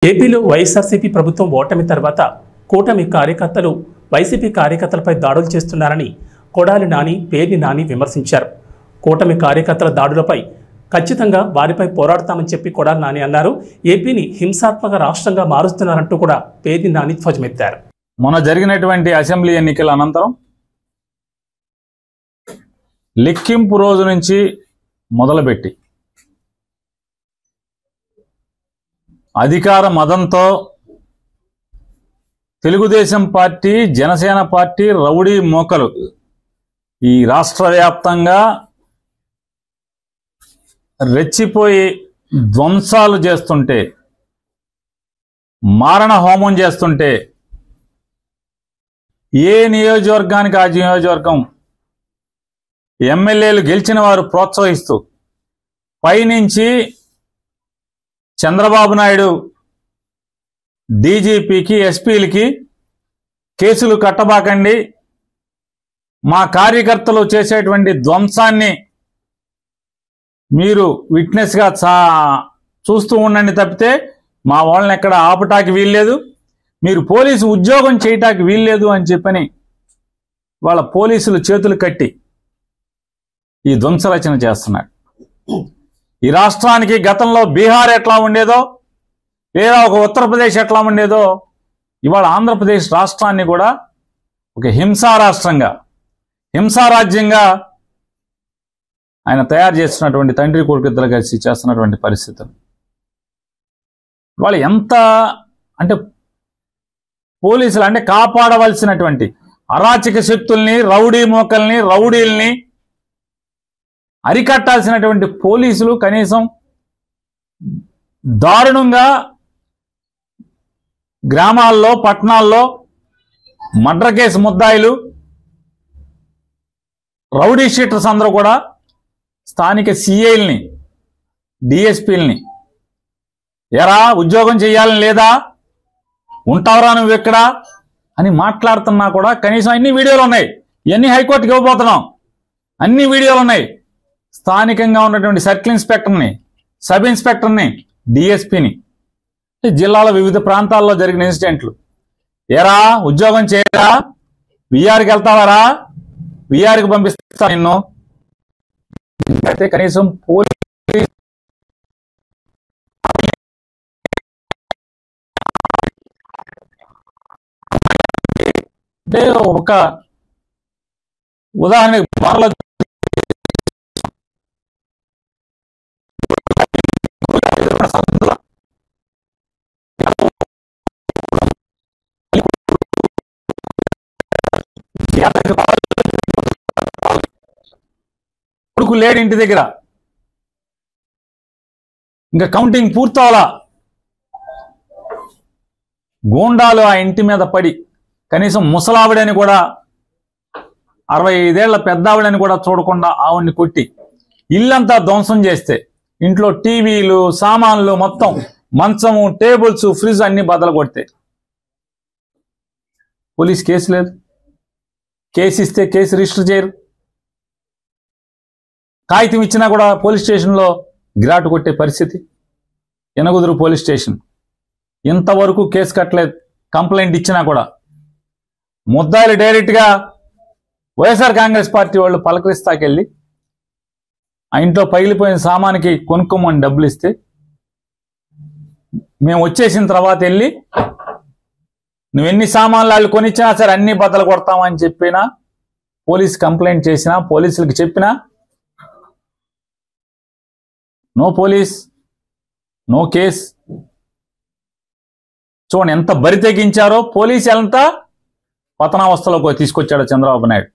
ఏపీలో వైఎస్ఆర్సీపీ ప్రభుత్వం ఓటమి తర్వాత కూటమి కార్యకర్తలు వైసీపీ కార్యకర్తలపై దాడులు చేస్తున్నారని కొడాలి నాని, పేర్ని నాని విమర్శించారు. కూటమి కార్యకర్తల దాడులపై ఖచ్చితంగా వారిపై పోరాడతామని చెప్పి కొడాలి నాని అన్నారు. ఏపీని హింసాత్మక రాష్ట్రంగా మారుస్తున్నారంటూ కూడా పేర్ని నాని ధ్వజమెత్తారు. మొన్న జరిగినటువంటి అసెంబ్లీ ఎన్నికల అనంతరం లెక్కింపు రోజు నుంచి మొదలుపెట్టి అధికార మదంతో Telugu Desam party, Janasena party rowdy మోకలు ఈ రాష్ట్ర వ్యాప్తంగా రెచ్చిపోయి ధ్వంసాలు చేస్తుంటే, మారణ హోమం చేస్తుంటే ఏ నియోజకవర్గానికి ఆ నియోజకవర్గం ఎమ్మెల్యేలు గెలిచిన వారు ప్రోత్సహిస్తూ పైనుంచి చంద్రబాబు నాయుడు డీజీపీకి, ఎస్పీలకి కేసులు కట్టబాకండి, మా కార్యకర్తలు చేసేటువంటి ధ్వంసాన్ని మీరు విట్నెస్గా చూస్తూ ఉండండి తప్పితే మా వాళ్ళని ఎక్కడ ఆపటానికి వీల్లేదు, మీరు పోలీసు ఉద్యోగం చేయటానికి వీల్లేదు అని చెప్పని వాళ్ళ పోలీసులు చేతులు కట్టి ఈ ధ్వంసరచన చేస్తున్నారు. ఈ రాష్ట్రానికి గతంలో బీహార్ ఎట్లా ఉండేదో, లేదా ఒక ఉత్తరప్రదేశ్ ఎట్లా ఉండేదో, ఇవాళ ఆంధ్రప్రదేశ్ రాష్ట్రాన్ని కూడా ఒక హింసా రాష్ట్రంగా, హింసారాజ్యంగా ఆయన తయారు చేస్తున్నటువంటి తండ్రి కొడుకు ఇద్దరు కలిసి చేస్తున్నటువంటి పరిస్థితులు వాళ్ళు ఎంత అంటే పోలీసులు అంటే కాపాడవలసినటువంటి అరాచక శక్తుల్ని, రౌడీ మోకల్ని, రౌడీల్ని అరికట్టాల్సినటువంటి పోలీసులు కనీసం దారుణంగా గ్రామాల్లో, పట్టణాల్లో మర్డర్ కేసు ముద్దాయిలు, రౌడీ షీటర్స్ అందరూ కూడా స్థానిక సిఐల్ని, డిఎస్పీలని ఎరా ఉద్యోగం చేయాలని లేదా, ఉంటావరా నువ్వు ఎక్కడ అని మాట్లాడుతున్నా కూడా కనీసం అన్ని వీడియోలు ఉన్నాయి. ఇవన్నీ హైకోర్టుకి ఇవ్వబోతున్నాం. అన్ని వీడియోలు ఉన్నాయి. స్థానికంగా ఉన్నటువంటి సర్కిల్ ఇన్స్పెక్టర్ని, సబ్ ఇన్స్పెక్టర్ని, డిఎస్పీని, జిల్లాలో వివిధ ప్రాంతాల్లో జరిగిన ఇన్సిడెంట్లు, ఎరా ఉద్యోగం చేయరా, విఆర్కి వెళ్తావారా, విఆర్కి పంపిస్తా నిన్ను, అయితే కనీసం పోలీస్ అంటే ఒక ఉదాహరణకి బార్లో కొడుకు లేడు ఇంటి దగ్గర, ఇంకా కౌంటింగ్ పూర్తవలా, గూండాలు ఆ ఇంటి మీద పడి కనీసం ముసలావిడని కూడా, 65 ఏళ్ల పెద్దావిడని కూడా చూడకుండా ఆవిడ్ని కొట్టి ఇల్లంతా ధ్వంసం చేస్తే, ఇంట్లో టీవీలు, సామాన్లు మొత్తం, మంచము, టేబుల్స్, ఫ్రిడ్జ్ అన్ని బద్దలు కొడితే పోలీస్ కేసు లేదు. కేసు ఇస్తే కేసు రిజిస్టర్ చేయరు. కాగితం ఇచ్చినా కూడా పోలీస్ స్టేషన్లో గిరాటు కొట్టే పరిస్థితి. ఎనగుదురు పోలీస్ స్టేషన్ ఇంతవరకు కేసు కట్టలేదు. కంప్లైంట్ ఇచ్చినా కూడా ముద్దాయిలు డైరెక్ట్గా వైఎస్ఆర్ కాంగ్రెస్ పార్టీ వాళ్ళు పలకరిస్తాకెళ్ళి ఆ ఇంట్లో పగిలిపోయిన సామానికి కొనుక్కోమని డబ్బులు ఇస్తే, మేము వచ్చేసిన తర్వాత వెళ్ళి నువ్వు ఎన్ని సామాన్లు వాళ్ళు కొనిచ్చినా సరే అన్ని బద్దలు కొడతామని చెప్పినా, పోలీస్ కంప్లైంట్ చేసినా, పోలీసులకు చెప్పినా నో పోలీస్, నో కేస్. చూడండి ఎంత బరి తెగించారో. పోలీసు ఎంత పతనావస్థలోకి తీసుకొచ్చాడో చంద్రబాబు నాయుడు.